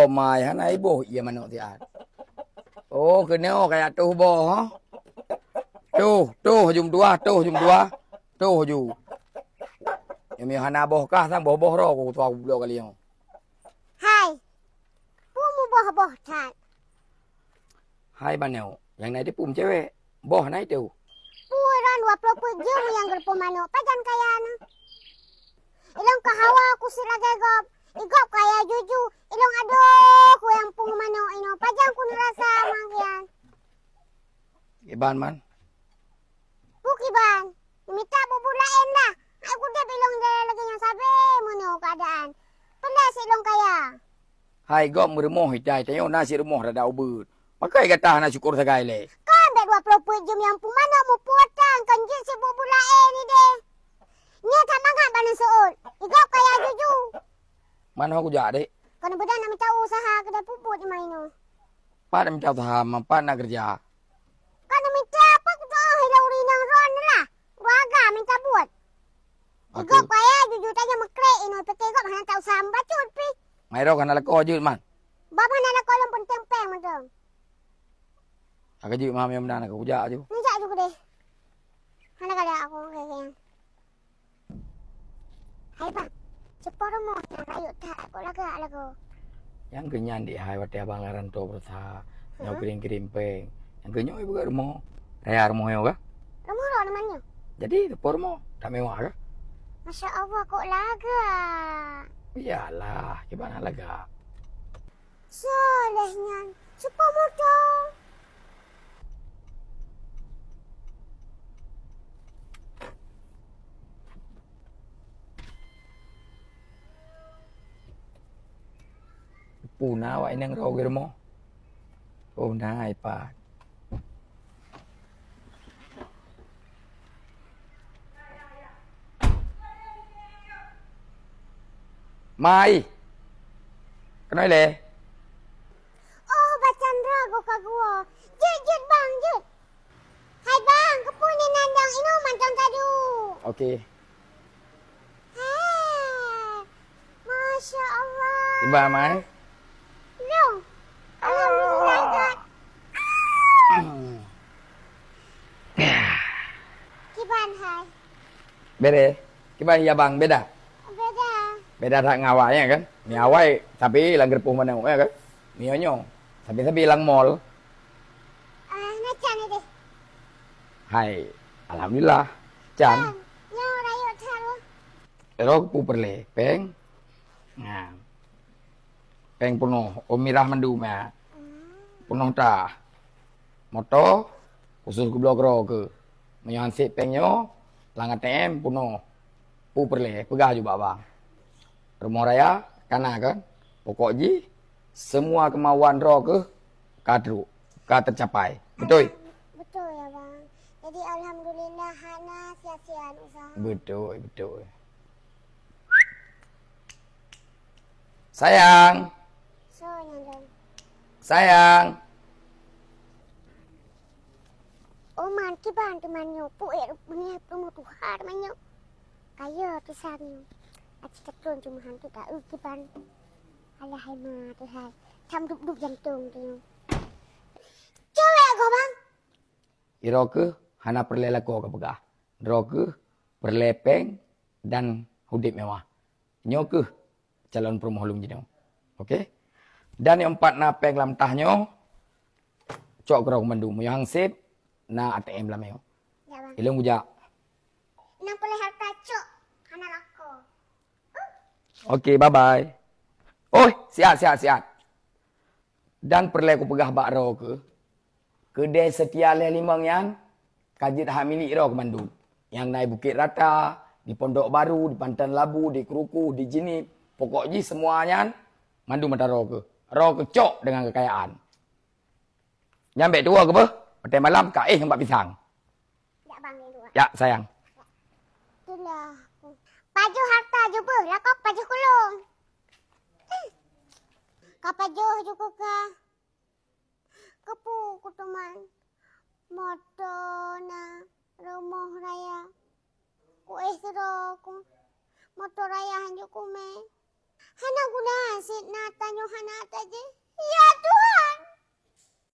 mai hana ibu ia mana tiat. Oh kena kayak tuh boh ha. Tuh jum dua. Tuh ju. Yang mi hana boh kah sang boh ro ku tua bulo kali yang. Hai. Mu boh tat. Hai baneo. Yang naik pum cewek. Boh naik tu. Puran 20 jam yang gerpo mano pajan kaya na. Ilang kahawa aku siragagop. Igop kaya juju. Ilang aduh ku yang pung mano ino. Pajan ku ngerasa mangkian. Iban man. Bukiban. Minta bubulain lah. Aku dah bilang dia lagi yang sabi mano keadaan. Pelas ilang kaya. Hai gop meremoh hidai. Tanya nasi remoh rada ubud. Pakai kata nak syukur segai le. Kan 20 jam yang pung mano mu potang. Kan jin si bubulain ni deh. Nya tak mangkat banan soal. Igop kaya juju. Mana aku jak dek? Kena bedah nak minta usaha kedai puput di mana. Pak nak minta usaha, pak nak kerja. Kena minta apa kita hilang rinang ron lah. Waga minta buat. Igop kaya juju tanya mekrek ino peke igop hana tak usaha bacut pi. Mai ro kana lako je man. Bab hana nak kolom pun tempeng macam. Aku je mam yang nak aku jak je. Ni jak juga deh. Hana kada aku kayaknya. Hai bang. Cepat mo nak ayo tak aku laga. Yang kenyan di hai watia bangaran to bersa. Nyau kirim peng. Yang kenyo ibu kat rumah. Raya rumah yo ka? Rumah ro namanya. Jadi depan rumah tak mewah ka? Masya Allah kok laga. Iyalah, gimana laga? Solehnya. Cepat mo dong. Puna awak nang ro ke rumah. Puna iPad. Mai. Kenal le? Oh, Bacandra go kagua. Jut bang, jut. Hai bang, kepunin nandang ino mantong tadu. Okey. Hai. Masya Allah. Tiba mai. Long. Alhamdulillah. God. Kiban hai. Bere. Kiban ya bang beda. Beda. Beda tak ngawaknya kan. Ni awai tapi langgar puh mana ya kan. Ni onyo. Tapi lang mall. Nacan deh. Hai. Alhamdulillah. Chan. Nyo rayo taru. Ero pu perle peng. Nah. Peng penuh. Omirah mandu ma. Penuh ta. Moto khusus ku blok ro ke. Menyan sip pengyo langat tem penuh. Pu perle pegah juga bang. Rumah raya kana kan. Pokok ji semua kemauan ro ke kadru ka tercapai. Betul? Betul ya bang. Jadi alhamdulillah hana sia-sia usaha. Betul. Sayang. So nyandang. Sayang. Oh man kiban temannya pu punya promo Tuhan temannya. Kaya tu sanyo. Aci tekun cuma hantu tak kiban. Alah hai ma Tuhan. Tham duk jantung tu. Cewek kau bang. Iro ke hana perle lako ke pegah. Ro ke perle peng dan hudip mewah. Nyo ke calon perumahan lum jino. Okey. Dan yang empat na peng lam tahnyo. Cok kerau mandu mu yang sip na ATM lam yo. Ya bang. Ilung bujak. Nang boleh harta cok. Hana lako. Okey, bye-bye. Oh, siap. Dan perle ku pegah bak ro ke. Kedai setia leh limang yang kajit hak milik ro ke mandu. Yang naik Bukit Rata, di Pondok Baru, di Pantan Labu, di Keruku, di Jinip. Pokok ji semuanya mandu mata ro ke. Ro ke cok dengan kekayaan. Nyampe tua ke bah? Pada malam kaih hembak pisang. Ya bang ini dua. Ya, sayang. Itulah. Baju harta juga. Lakok baju kulung. Kapajo juga ka. Kepu kutuman. Motor na rumah raya. Ku motor raya hanjuk kume. Hana guna sit na tanyo hana saja.